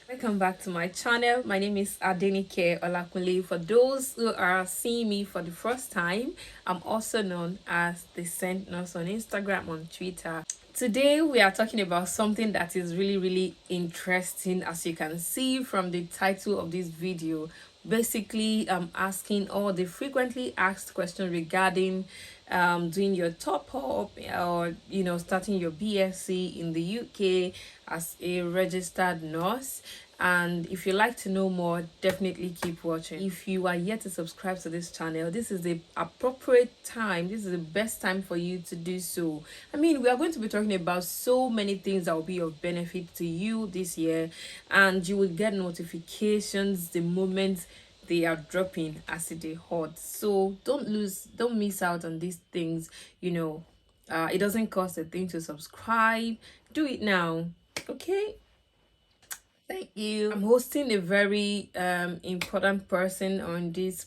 Welcome back to my channel. My name is Adenike Olakunle. For those who are seeing me for the first time, I'm also known as the Saint Nurse on Instagram, on Twitter. Today we are talking about something that is really interesting, as you can see from the title of this video. Basically, I'm asking all the frequently asked questions regarding doing your top up, or starting your BSc in the UK as a registered nurse. And if you like to know more, definitely keep watching. If you are yet to subscribe to this channel, this is the appropriate time, this is the best time for you to do so. I mean, we are going to be talking about so many things that will be of benefit to you this year, and you will get notifications the moment they are dropping as it is hot. So don't miss out on these things. It doesn't cost a thing to subscribe. Do it now. Okay. Thank you. I'm hosting a very important person on this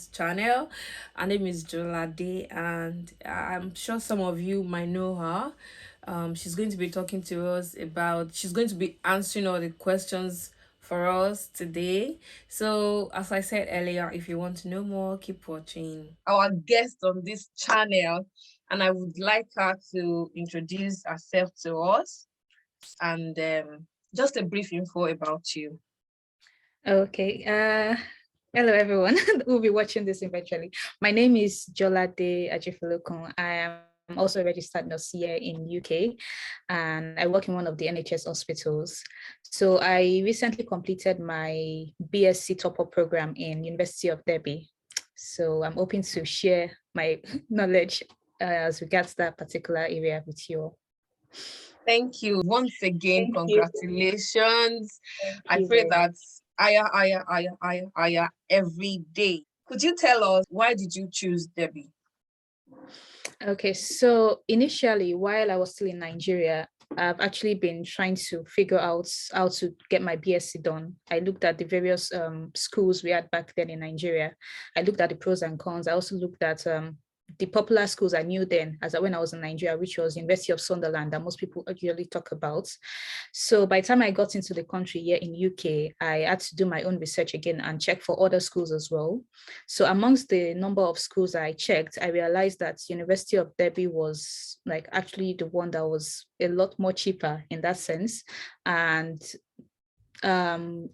channel. Her name is Jolade, and I'm sure some of you might know her. She's going to be talking to us about. She's going to be answering all the questions for us today. So, as I said earlier, if you want to know more, keep watching. Our guest on this channel, and I would like her to introduce herself to us, and just a brief info about you. Okay. Hello, everyone who will be watching this eventually. My name is Jolade Ajifilokun. I am also a registered nurse here in UK, and I work in one of the NHS hospitals. So I recently completed my BSc top-up program in University of Derby. So I'm hoping to share my knowledge as regards that particular area with you all. Thank you once again. Thank you. Congratulations. Thank I you pray very that much. higher every day. Could you tell us, why did you choose Debbie? Okay, so initially, while I was still in Nigeria, I've actually been trying to figure out how to get my BSc done. I looked at the various schools we had back then in Nigeria. I looked at the pros and cons. I also looked at the popular schools I knew then, as when I was in Nigeria, which was University of Sunderland, that most people usually talk about. So by the time I got into the country here in UK, I had to do my own research again and check for other schools as well. So amongst the number of schools I checked, I realized that University of Derby was like actually the one that was a lot more cheaper in that sense. And um,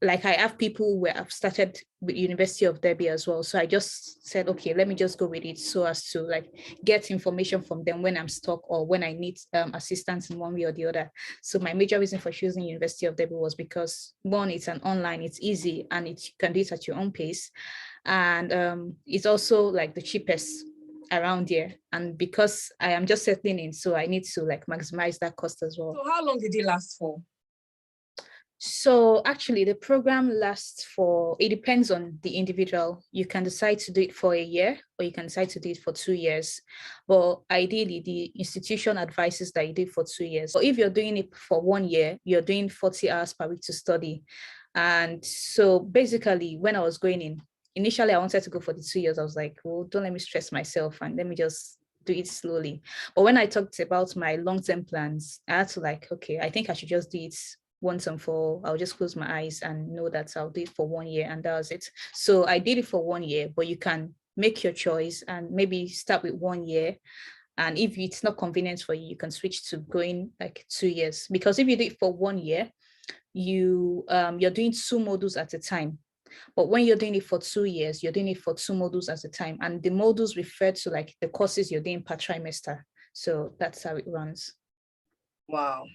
like I have people where I've started with University of Derby as well. So I just said, okay, let me just go with it so as to like get information from them when I'm stuck or when I need assistance in one way or the other. So my major reason for choosing University of Derby was because one, it's an online, it's easy, and you can do it at your own pace. And it's also like the cheapest around here. And because I am just settling in, so I need to like maximize that cost as well. So how long did it last for? So actually the program lasts for, it depends on the individual. You can decide to do it for a year or you can decide to do it for 2 years. But ideally the institution advises that you do it for 2 years. So if you're doing it for 1 year, you're doing 40 hours per week to study. And so basically when I was going in, initially I wanted to go for the 2 years. I was like, well, don't let me stress myself and let me just do it slowly. But when I talked about my long-term plans, I had to like, okay, I think I should just do it once and for all. I'll just close my eyes and know that I'll do it for 1 year and that was it. So I did it for 1 year, but you can make your choice and maybe start with 1 year. And if it's not convenient for you, you can switch to going like 2 years. Because if you do it for 1 year, you're doing two modules at a time. But when you're doing it for 2 years, you're doing it for two modules at a time. And the modules refer to like the courses you're doing per trimester. So that's how it runs. Wow.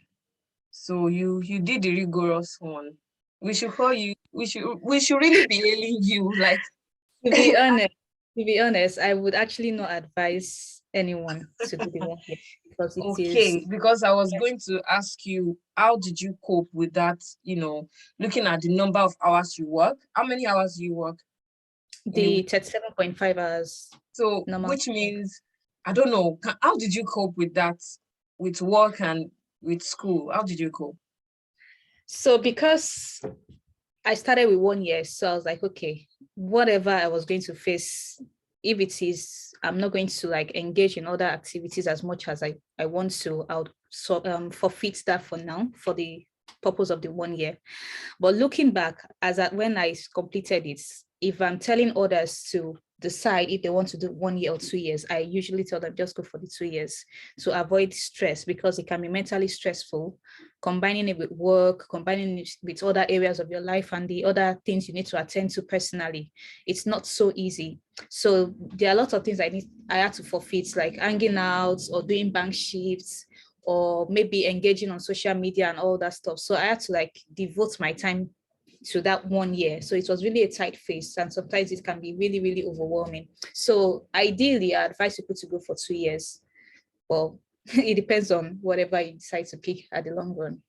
So you did the rigorous one. We should call you. We should really be hailing you like. To be honest, I would actually not advise anyone to do the 1 year because it is. Okay, because I was going to ask you, how did you cope with that? Looking at the number of hours you work. How many hours do you work in a The week? 37.5 hours So, normal. which means, I don't know, how did you cope with that, with work and with school? How did you cope? So because I started with 1 year, so I was like, okay, whatever I was going to face, if it is, I'm not going to like engage in other activities as much as I want to, I'll forfeit that for now, for the purpose of the 1 year. But looking back, as at when I completed it, if I'm telling others to decide if they want to do 1 year or 2 years, I usually tell them just go for the 2 years to avoid stress, because it can be mentally stressful, combining it with work, combining it with other areas of your life and the other things you need to attend to personally. It's not so easy. So there are lots of things I had to forfeit, like hanging out or doing bank shifts, or maybe engaging on social media and all that stuff. So I had to like devote my time to that 1 year. So it was really a tight phase, and sometimes it can be really, really overwhelming. So ideally, I advise people to go for 2 years. Well, it depends on whatever you decide to pick at the long run.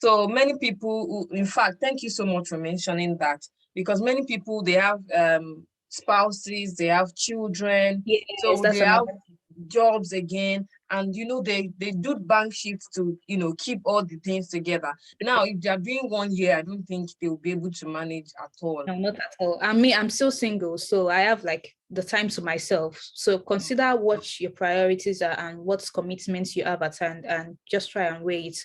So many people who, in fact, thank you so much for mentioning that, because many people, they have spouses, they have children, Yes, so they that's have another. jobs again, and they do bank shifts to keep all the things together. Now, if they are doing 1 year, I don't think they will be able to manage at all. No, not at all. I mean, I'm still single, so I have like the time to myself. So consider what your priorities are and what commitments you have at hand, and just try and weigh it.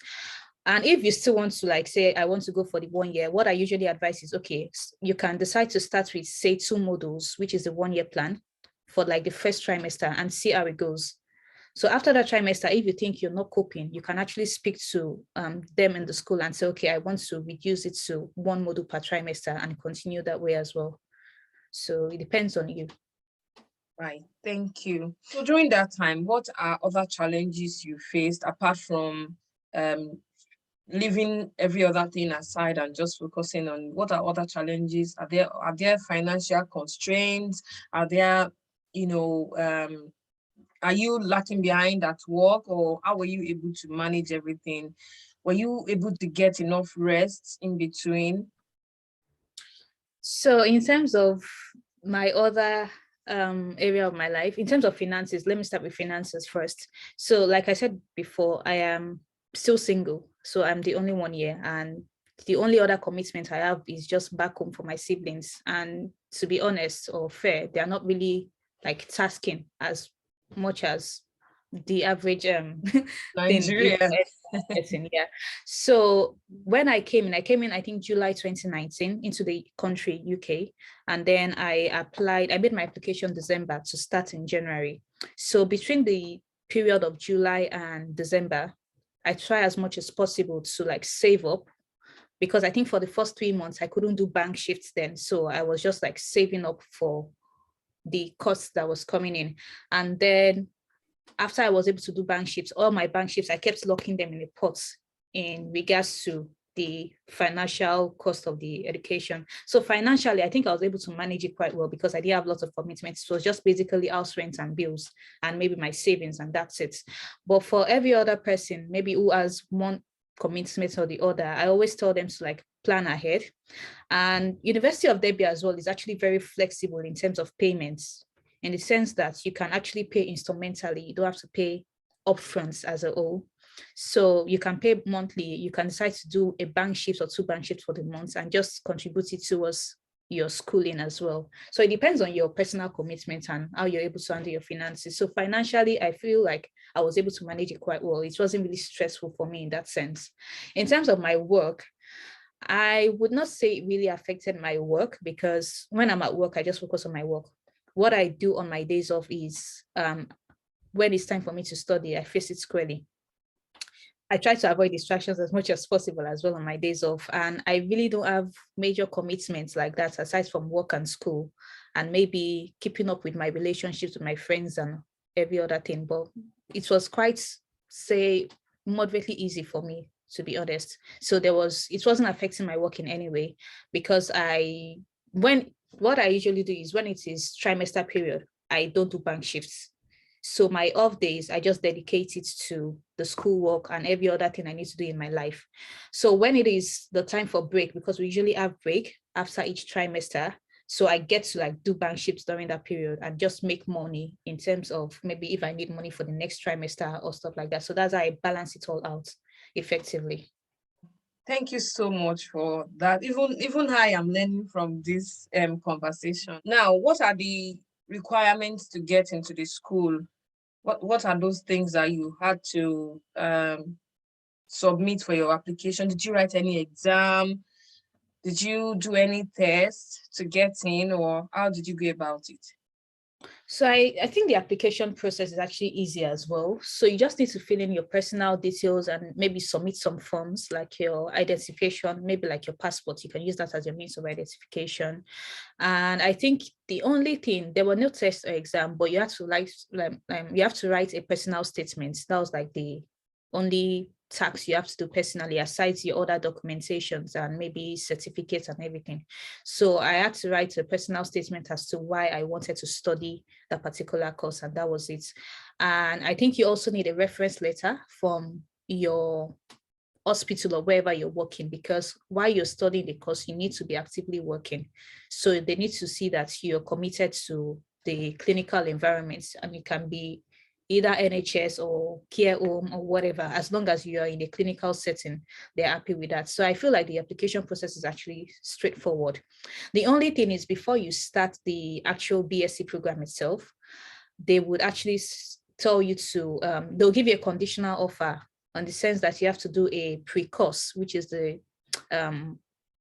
And if you still want to, like, say, I want to go for the 1 year, what I usually advise is, okay, you can decide to start with, say, 2 modules, which is the 1 year plan for like the first trimester, and see how it goes. So after that trimester, if you think you're not coping, you can actually speak to them in the school and say, okay, I want to reduce it to 1 module per trimester, and continue that way as well. So it depends on you. Right, thank you. So during that time, what are other challenges you faced apart from um, leaving every other thing aside and just focusing on what are other challenges? Are there financial constraints? Are there, are you lacking behind at work, or how were you able to manage everything? Were you able to get enough rest in between? So in terms of my other area of my life, in terms of finances, let me start with finances first. So like I said before, I am still single. So I'm the only one here, and the only other commitment I have is just back home for my siblings. And to be honest or fair, they are not really like tasking as much as the average thing you Nigeria. person, yeah. So when I came in I think July 2019 into the country, UK, and then I made my application December to start in January. So between the period of July and December, I try as much as possible to like save up, because I think for the first 3 months I couldn't do bank shifts then. So I was just like saving up for the cost that was coming in. And then after I was able to do bank shifts, all my bank shifts, I kept locking them in a pot in regards to the financial cost of the education. So financially, I think I was able to manage it quite well, because I did have lots of commitments. So it was just basically house rent and bills and maybe my savings, and that's it. But for every other person, maybe who has one commitment or the other, I always tell them to like plan ahead. And University of Derby as well is actually very flexible in terms of payments, in the sense that you can actually pay instrumentally. You don't have to pay upfront as a whole. So you can pay monthly. You can decide to do a bank shift or 2 bank shifts for the month and just contribute it towards your schooling as well. So it depends on your personal commitment and how you're able to handle your finances. So financially, I feel like I was able to manage it quite well. It wasn't really stressful for me in that sense. In terms of my work, I would not say it really affected my work, because when I'm at work, I just focus on my work. What I do on my days off is when it's time for me to study, I face it squarely. I try to avoid distractions as much as possible as well on my days off. And I really don't have major commitments like that aside from work and school, and maybe keeping up with my relationships with my friends and every other thing. But it was quite, say, moderately easy for me, to be honest. So it wasn't affecting my work in any way, because what I usually do is when it is trimester period, I don't do bank shifts. So my off days, I just dedicate it to the schoolwork and every other thing I need to do in my life. So when it is the time for break, because we usually have break after each trimester, so I get to like do bank shifts during that period and just make money in terms of maybe if I need money for the next trimester or stuff like that. So that's how I balance it all out effectively. Thank you so much for that. Even I am learning from this conversation. Now, what are the requirements to get into the school? What are those things that you had to submit for your application? Did you write any exam? Did you do any tests to get in, or how did you go about it? So I think the application process is actually easy as well. So you just need to fill in your personal details and maybe submit some forms like your identification, maybe like your passport. You can use that as your means of identification. And I think the only thing, there were no tests or exam, but you have to you have to write a personal statement. That was like the only tax you have to do personally, aside your other documentations and maybe certificates and everything. So I had to write a personal statement as to why I wanted to study that particular course, and that was it. And I think you also need a reference letter from your hospital or wherever you're working, because while you're studying the course, you need to be actively working. So they need to see that you're committed to the clinical environment, and it can be either NHS or care home or whatever. As long as you are in a clinical setting, they're happy with that. So I feel like the application process is actually straightforward. The only thing is, before you start the actual BSc program itself, they would actually tell you to, they'll give you a conditional offer, on the sense that you have to do a pre-course, which is the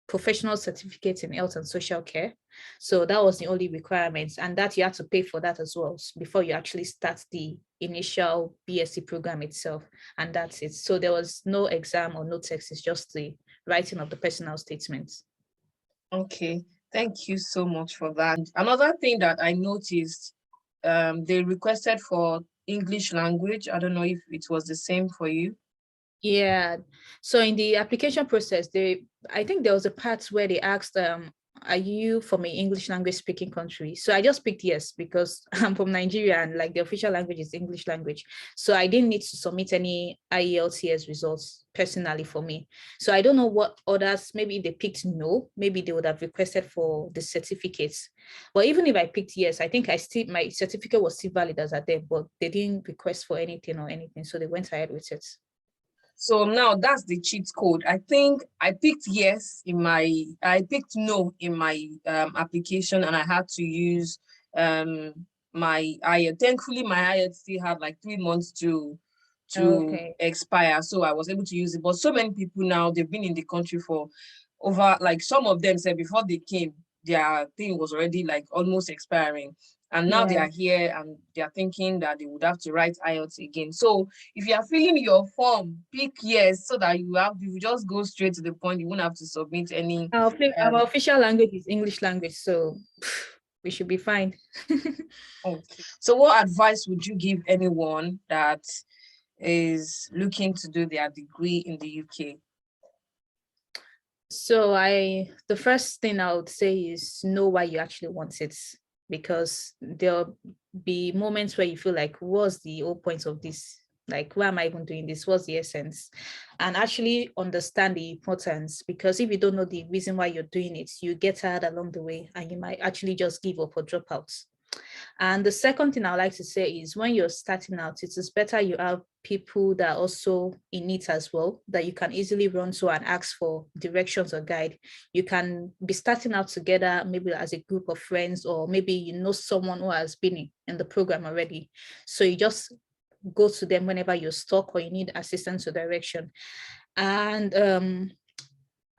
professional certificate in health and social care. So that was the only requirements, and that you had to pay for that as well before you actually start the initial BSc program itself. And that's it. So there was no exam or no text, it's just the writing of the personal statements. Okay, thank you so much for that. Another thing that I noticed, they requested for English language. I don't know if it was the same for you. Yeah. So in the application process, I think there was a part where they asked, are you from an English language speaking country? So I just picked yes, because I'm from Nigeria and like the official language is English language. So I didn't need to submit any IELTS results personally for me. So I don't know what others, maybe if they picked no, maybe they would have requested for the certificates. But even if I picked yes, I think my certificate was still valid as at then, but they didn't request for anything or anything. So they went ahead with it. So now that's the cheat code. I think I picked I picked no in my application, and I had to use my IELTS. Thankfully, my IELTS still had like 3 months to Okay. expire, so I was able to use it. But so many people now, they've been in the country for over, like some of them said before they came, their thing was already like almost expiring. And now they Yeah. are here and they are thinking that they would have to write IELTS again. So if you are filling your form, pick yes, so that you just go straight to the point. You won't have to submit any. Our official language is English language, so we should be fine. Okay. So what advice would you give anyone that is looking to do their degree in the UK? So the first thing I would say is know why you actually want it, because there'll be moments where you feel like, what's the whole point of this? Like, why am I even doing this? What's the essence? And actually understand the importance, because if you don't know the reason why you're doing it, you get tired along the way and you might actually just give up or drop out. And the second thing I like to say is, when you're starting out, it is better you have people that are also in it as well, that you can easily run to and ask for directions or guide. You can be starting out together, maybe as a group of friends, or maybe you know someone who has been in the program already. So you just go to them whenever you're stuck or you need assistance or direction. And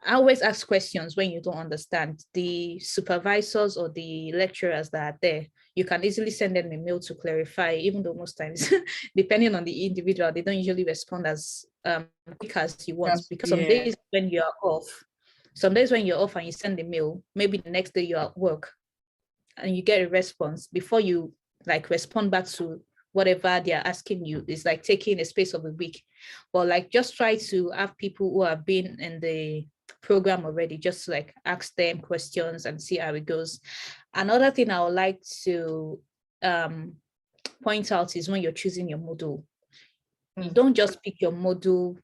I always ask questions when you don't understand. The supervisors or the lecturers that are there, you can easily send them a mail to clarify, even though most times, depending on the individual, they don't usually respond as quick as you want. Because Yeah. some days when you're off and you send the mail, maybe the next day you're at work and you get a response before you like respond back to whatever they're asking you. It's like taking a space of a week. But like, just try to have people who have been in the program already, just to like ask them questions and see how it goes. Another thing I would like to point out is, when you're choosing your module, you don't just pick your module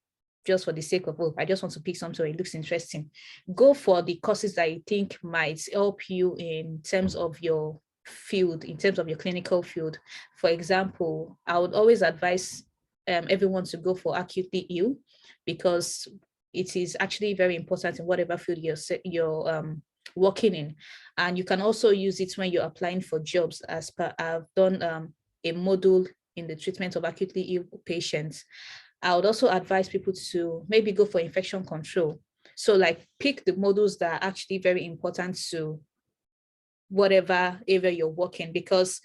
just for the sake of, oh, I just want to pick something, it looks interesting. Go for the courses that you think might help you in terms of your field, in terms of your clinical field. For example, I would always advise everyone to go for acutely ill, because it is actually very important in whatever field you're working in. And you can also use it when you're applying for jobs, as per I've done a module in the treatment of acutely ill patients. I would also advise people to maybe go for infection control. So like pick the modules that are actually very important to whatever area you're working, because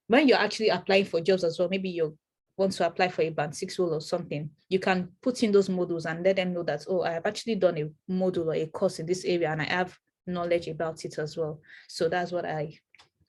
when you're actually applying for jobs as well, maybe you want to apply for a band 6 role or something, you can put in those modules and let them know that, oh, I have actually done a module or a course in this area and I have knowledge about it as well. So that's what I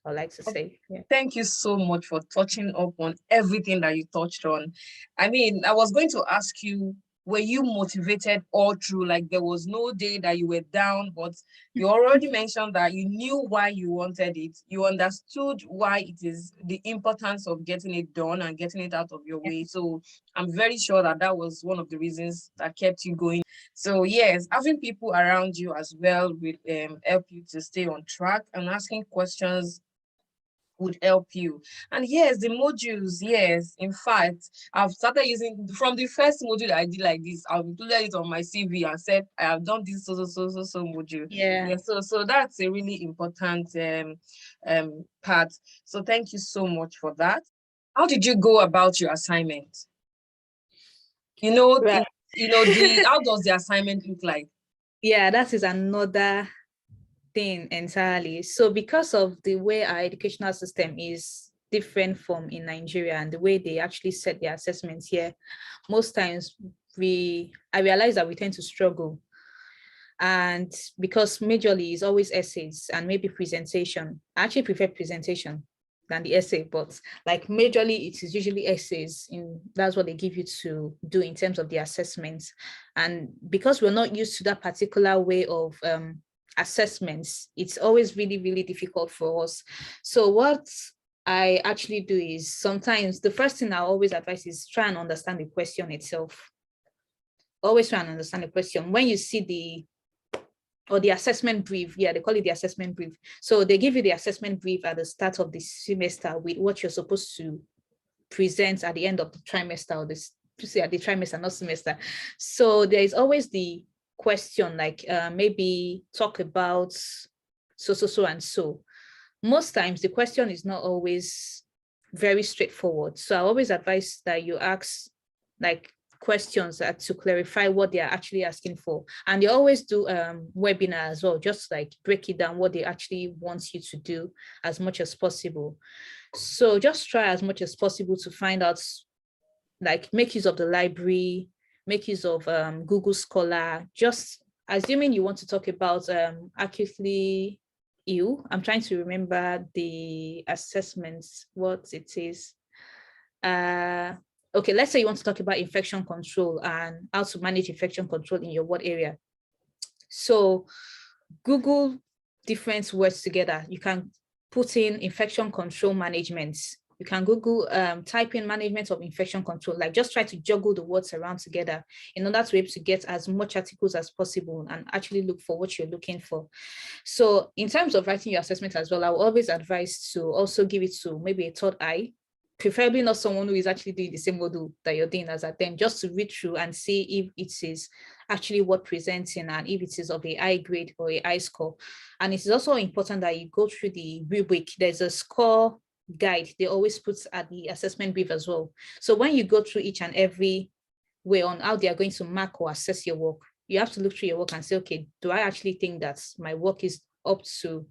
like to say. Yeah. Thank you so much for touching up on everything that you touched on. I mean, I was going to ask you, were you motivated all through? Like there was no day that you were down, but you already mentioned that you knew why you wanted it. You understood why it is the importance of getting it done and getting it out of your way. So I'm very sure that that was one of the reasons that kept you going. So yes, having people around you as well will help you to stay on track, and asking questions would help you. And yes, the modules, yes. In fact, I've started using from the first module I did like this. I've included it on my CV and said I have done this so module. Yeah. So that's a really important part. So thank you so much for that. How did you go about your assignment? Right. The how does the assignment look like? Yeah, that is another thing entirely. So because of the way our educational system is different from in Nigeria and the way they actually set their assessments here, most times I realize that we tend to struggle. And because majorly is always essays and maybe presentation. I actually prefer presentation than the essay, but like majorly it is usually essays. That's what they give you to do in terms of the assessments. And because we're not used to that particular way of assessments, it's always really, really difficult for us. So what I actually do is sometimes the first thing I always advise is try and understand the question itself. Always try and understand the question. When you see the assessment brief, yeah, they call it the assessment brief. So they give you the assessment brief at the start of the semester with what you're supposed to present at the end of the trimester, or this, at the trimester, not semester. So there is always the question, like maybe talk about so and so. Most times the question is not always very straightforward. So I always advise that you ask like questions to clarify what they are actually asking for. And they always do webinar as well, just like break it down what they actually want you to do as much as possible. So just try as much as possible to find out, like make use of the library, make use of Google Scholar, just assuming you want to talk about acutely ill. I'm trying to remember the assessments, what it is. Okay, let's say you want to talk about infection control and how to manage infection control in your ward area. So Google different words together. You can put in infection control management. You can Google type in management of infection control, like just try to juggle the words around together in order to be able to get as much articles as possible and actually look for what you're looking for. So in terms of writing your assessment as well, I will always advise to also give it to maybe a third eye, preferably not someone who is actually doing the same module that you're doing as at them, just to read through and see if it is actually worth presenting and if it is of a high grade or a high score. And it is also important that you go through the rubric. There's a score guide they always put at the assessment brief as well. So when you go through each and every way on how they are going to mark or assess your work, you have to look through your work and say, okay, do I actually think that my work is up to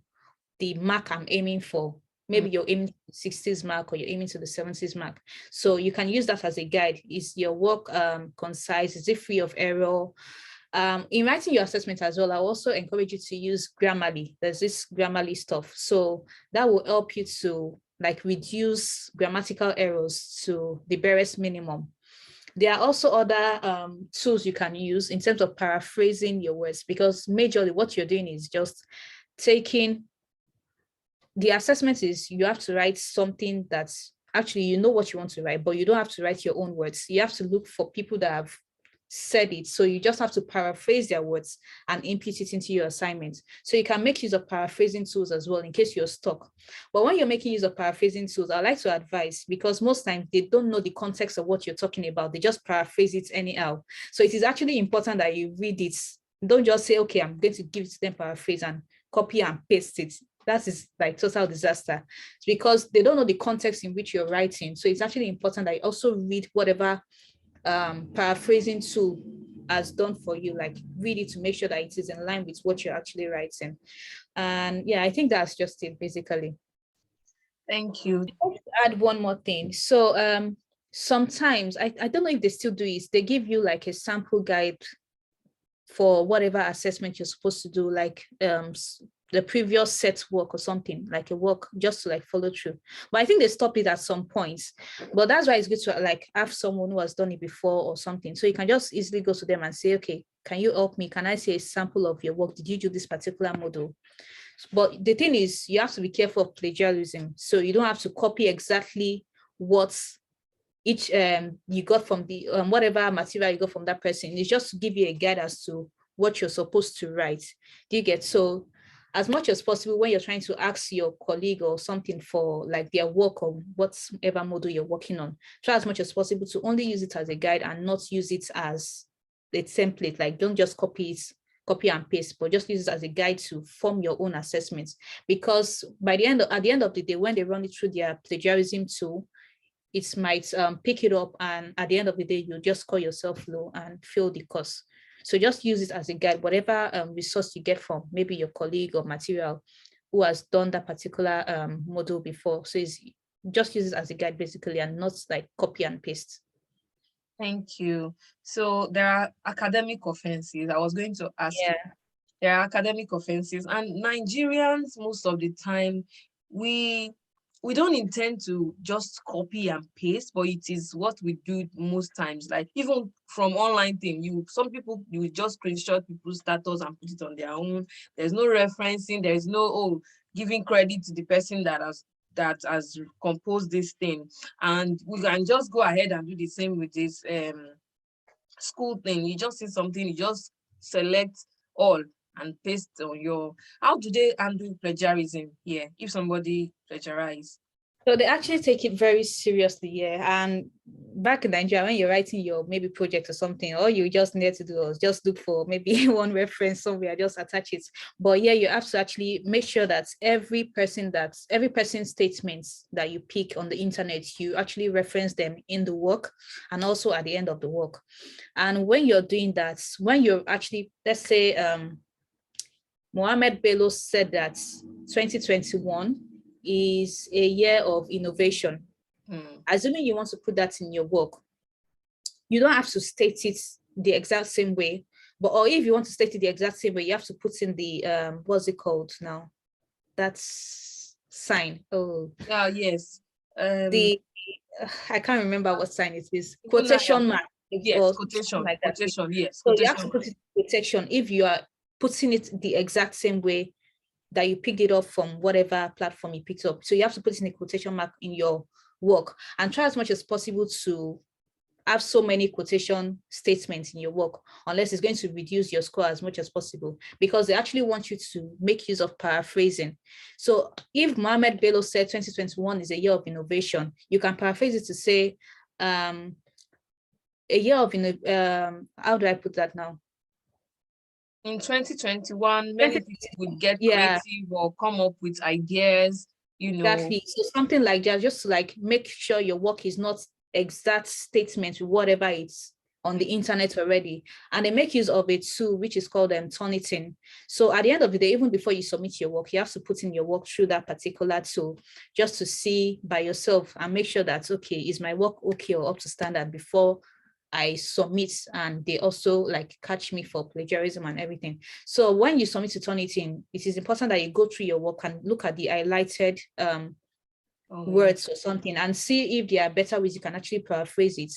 the mark I'm aiming for? Maybe you're aiming to the 60s mark or you're aiming to the 70s mark. So you can use that as a guide. Is your work concise? Is it free of error? In writing your assessment as well, I also encourage you to use Grammarly. There's this Grammarly stuff. So that will help you to like reduce grammatical errors to the barest minimum. There are also other tools you can use in terms of paraphrasing your words, because majorly what you're doing is just taking the assessment is you have to write something that's actually, you know what you want to write, but you don't have to write your own words. You have to look for people that have said it. So you just have to paraphrase their words and input it into your assignment. So you can make use of paraphrasing tools as well in case you're stuck. But when you're making use of paraphrasing tools, I like to advise, because most times they don't know the context of what you're talking about. They just paraphrase it anyhow. So it is actually important that you read it. Don't just say, okay, I'm going to give it to them paraphrase and copy and paste it. That is like total disaster, because they don't know the context in which you're writing. So it's actually important that you also read whatever paraphrasing tool has done for you, like really to make sure that it is in line with what you're actually writing. And yeah, I think that's just it basically. Thank you. Add one more thing. So sometimes I don't know if they still do it, they give you like a sample guide for whatever assessment you're supposed to do, like the previous set work or something, like a work just to like follow through. But I think they stop it at some points. But that's why it's good to like have someone who has done it before or something. So you can just easily go to them and say, okay, can you help me? Can I see a sample of your work? Did you do this particular model? But the thing is, you have to be careful of plagiarism. So you don't have to copy exactly what each you got from the whatever material you got from that person. It's just to give you a guide as to what you're supposed to write. Do you get? So as much as possible, when you're trying to ask your colleague or something for like their work or whatever model you're working on, try as much as possible to only use it as a guide and not use it as a template. Like don't just copy and paste, but just use it as a guide to form your own assessments. Because at the end of the day, when they run it through their plagiarism tool, it might pick it up, and at the end of the day, you just score yourself low and fail the course. So just use it as a guide, whatever resource you get from maybe your colleague or material who has done that particular model before. So just use it as a guide basically, and not like copy and paste. Thank you. So there are academic offenses. I was going to ask you. Yeah. There are academic offenses, and Nigerians most of the time we don't intend to just copy and paste, but it is what we do most times. Like even from online thing, some people you will just screenshot people's status and put it on their own. There's no referencing. There is no giving credit to the person that has composed this thing, and we can just go ahead and do the same with this school thing. You just see something, you just select all and paste on your. How do they handle plagiarism here if somebody plagiarize? So they actually take it very seriously, yeah. And back in Nigeria, when you're writing your maybe project or something, all you just need to do is just look for maybe one reference somewhere, just attach it. But yeah, you have to actually make sure that every person's statements that you pick on the internet, you actually reference them in the work and also at the end of the work. And when you're doing that, when you're actually, let's say Mohammed Bello said that 2021 is a year of innovation. Assuming you want to put that in your work, you don't have to state it the exact same way, or if you want to state it the exact same way, you have to put in the what's it called now? That's sign. Oh, Yes. The I can't remember what sign it is. Quotation mark. Yes, Or quotation. like that. Quotation. Yes. So Quotation you have to put it in quotation if you are putting it the exact same way that you picked it up from whatever platform you picked up. So you have to put in a quotation mark in your work and try as much as possible to have so many quotation statements in your work, unless it's going to reduce your score as much as possible, because they actually want you to make use of paraphrasing. So if Mohammed Bello said 2021 is a year of innovation, you can paraphrase it to say a year of, how do I put that now? In 2021, many people would get creative or come up with ideas, Exactly. So something like that, just to like make sure your work is not exact statement with whatever it's on the internet already. And they make use of a tool which is called Turnitin. So at the end of the day, even before you submit your work, you have to put in your work through that particular tool just to see by yourself and make sure that, okay, is my work okay or up to standard before I submit, and they also like catch me for plagiarism and everything. So when you submit to Turnitin, it is important that you go through your work and look at the highlighted words or something and see if there are better ways you can actually paraphrase it.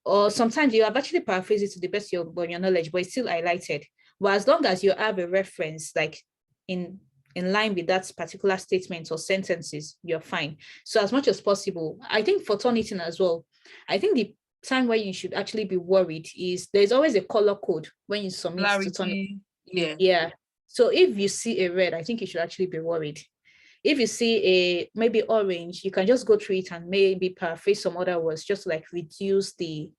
Or sometimes you have actually paraphrased it to the best of your knowledge, but it's still highlighted. But as long as you have a reference like in line with that particular statement or sentences, you're fine. So as much as possible, I think for Turnitin as well, I think the time where you should actually be worried is there's always a color code when you submit to Turnitin. Yeah. So if you see a red, I think you should actually be worried. If you see a maybe orange, you can just go through it and maybe paraphrase some other words just to like reduce the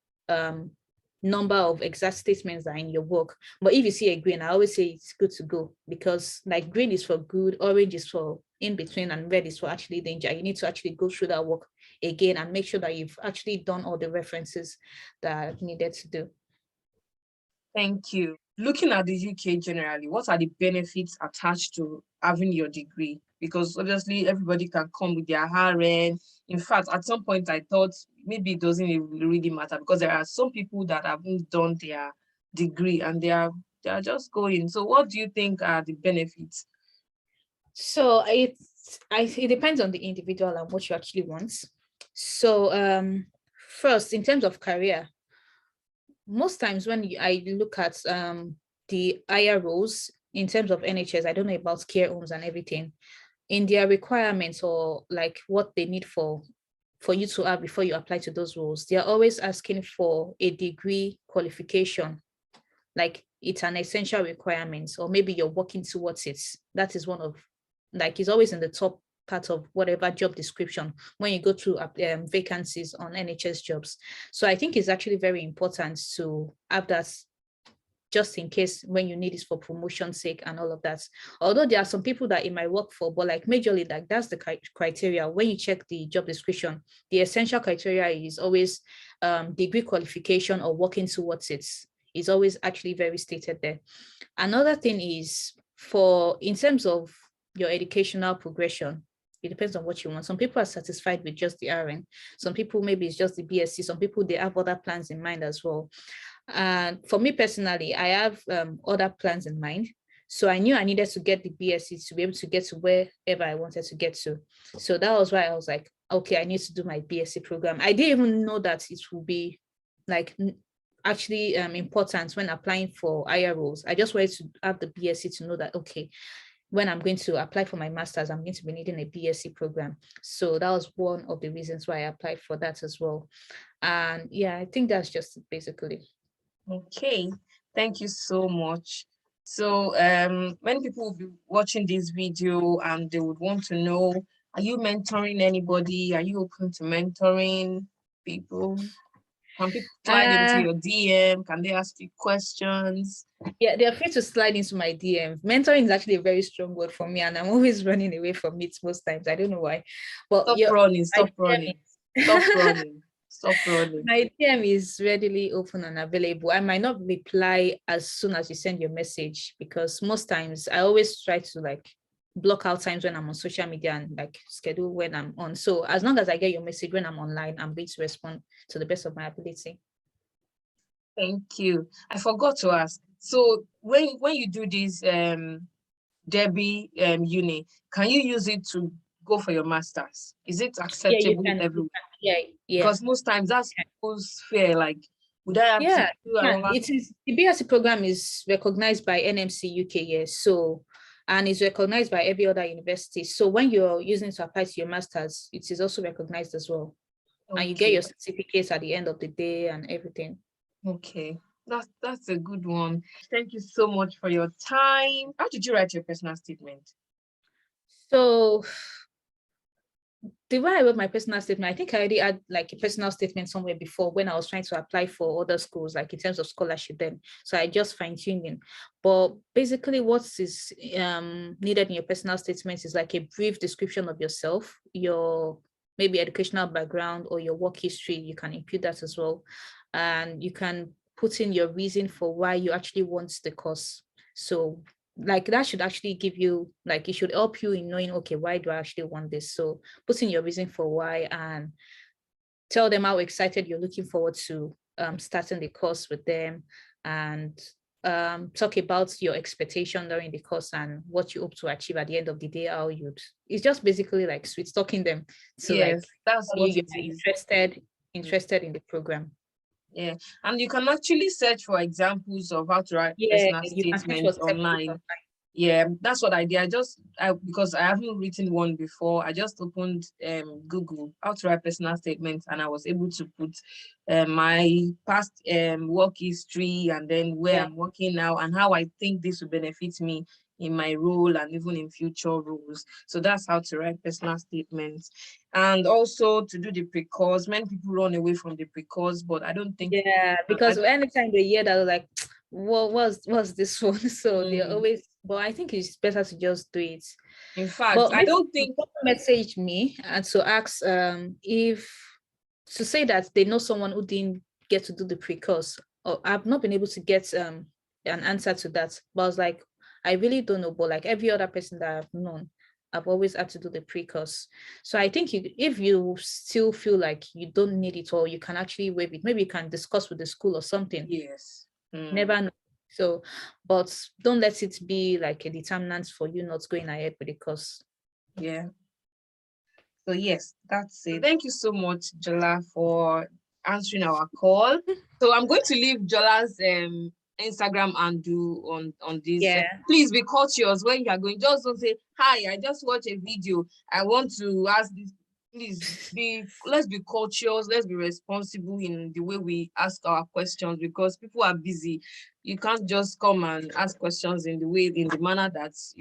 number of exact statements that are in your work. But if you see a green, I always say it's good to go, because like green is for good, orange is for in between, and red is for actually danger. You need to actually go through that work again and make sure that you've actually done all the references that are needed to do. Thank you. Looking at the UK generally, what are the benefits attached to having your degree? Because obviously everybody can come with their RN. In fact, at some point I thought maybe it doesn't really matter, because there are some people that haven't done their degree and they are just going. So what do you think are the benefits? So it depends on the individual and what you actually want. So first, in terms of career, most times when I look at the higher roles in terms of NHS, I don't know about care homes and everything, in their requirements or like what they need for you to have before you apply to those roles, they are always asking for a degree qualification. Like it's an essential requirement, or maybe you're working towards it. That is one of, like, it's always in the top part of whatever job description when you go through vacancies on NHS jobs. So I think it's actually very important to have that, just in case when you need it for promotion's sake and all of that. Although there are some people that it might work for, but like majorly, like that's the criteria. When you check the job description, the essential criteria is always degree qualification or working towards it. Is always actually very stated there. Another thing is in terms of your educational progression, it depends on what you want. Some people are satisfied with just the RN. Some people, maybe it's just the BSc. Some people, they have other plans in mind as well. And for me personally, I have other plans in mind. So I knew I needed to get the BSc to be able to get to wherever I wanted to get to. So that was why I was like, okay, I need to do my BSc program. I didn't even know that it would be like actually important when applying for higher roles. I just wanted to have the BSc to know that, okay, when I'm going to apply for my master's, I'm going to be needing a BSc program. So that was one of the reasons why I applied for that as well. And yeah, I think that's just it basically. Okay, thank you so much. So when people will be watching this video and they would want to know, are you mentoring anybody? Are you open to mentoring people? Can people slide into your DM? Can they ask you questions? Yeah, they're free to slide into my DM. Mentoring is actually a very strong word for me, and I'm always running away from it most times. I don't know why. But stop running, stop running, stop running, stop running. My DM is readily open and available. I might not reply as soon as you send your message, because most times I always try to like block out times when I'm on social media and like schedule when I'm on. So as long as I get your message when I'm online, I'm going to respond to the best of my ability. Thank you. I forgot to ask. So when you do this Debbie uni, can you use it to go for your masters? Is it acceptable everywhere? Yeah. Because most times that's people's fear. Like, would I have to do another? It is, the BSc program is recognized by NMC UK, yes. So, and is recognized by every other university. So when you're using it to apply to your masters, it is also recognized as well. Okay. And you get your certificates at the end of the day and everything. Okay, that's a good one. Thank you so much for your time. How did you write your personal statement? So the way I wrote my personal statement, I think I already had like a personal statement somewhere before when I was trying to apply for other schools, like in terms of scholarship then. So I just fine-tuning. But basically what is needed in your personal statement is like a brief description of yourself, your maybe educational background or your work history. You can input that as well. And you can put in your reason for why you actually want the course. So like that should actually give you, like, it should help you in knowing, okay, why do I actually want this? So put in your reason for why and tell them how excited you're looking forward to starting the course with them, and talk about your expectation during the course and what you hope to achieve at the end of the day. How you'd, it's just basically like sweet talking them to yes, like that's what you're interested in the program. Yeah, and you can actually search for examples of how to write personal statements online. Yeah, that's what I did. Because I haven't written one before, I just opened Google how to write personal statements, and I was able to put my past work history and then where I'm working now and how I think this will benefit me in my role and even in future roles. So that's how to write personal statements. And also to do the pre-course. Many people run away from the pre-course, but I don't think. Yeah, because anytime they hear that, like, what's this one? So they're always but I think it's better to just do it. In fact, But I maybe don't think someone message me and to ask if to say that they know someone who didn't get to do the pre-course. Or I've not been able to get an answer to that. But I was like, I really don't know. But like every other person that I've known, I've always had to do the pre-course. So I think if you still feel like you don't need it or you can actually waive it, maybe you can discuss with the school or something. yes. Never know. So, but don't let it be like a determinant for you not going ahead with the course. Yeah. So yes, that's it. Thank you so much, Jola, for answering our call. So I'm going to leave Jola's Instagram and do on this. Yeah. Please be cautious when you are going. Just don't say, "Hi, I just watched a video. I want to ask this." Please let's be cautious. Let's be responsible in the way we ask our questions because people are busy. You can't just come and ask questions in the manner that's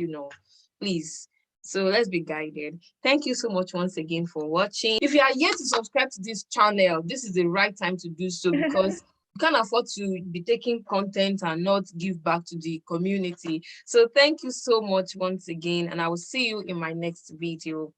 Please. So let's be guided. Thank you so much once again for watching. If you are yet to subscribe to this channel, this is the right time to do so because you can't afford to be taking content and not give back to the community. So thank you so much once again, and I will see you in my next video.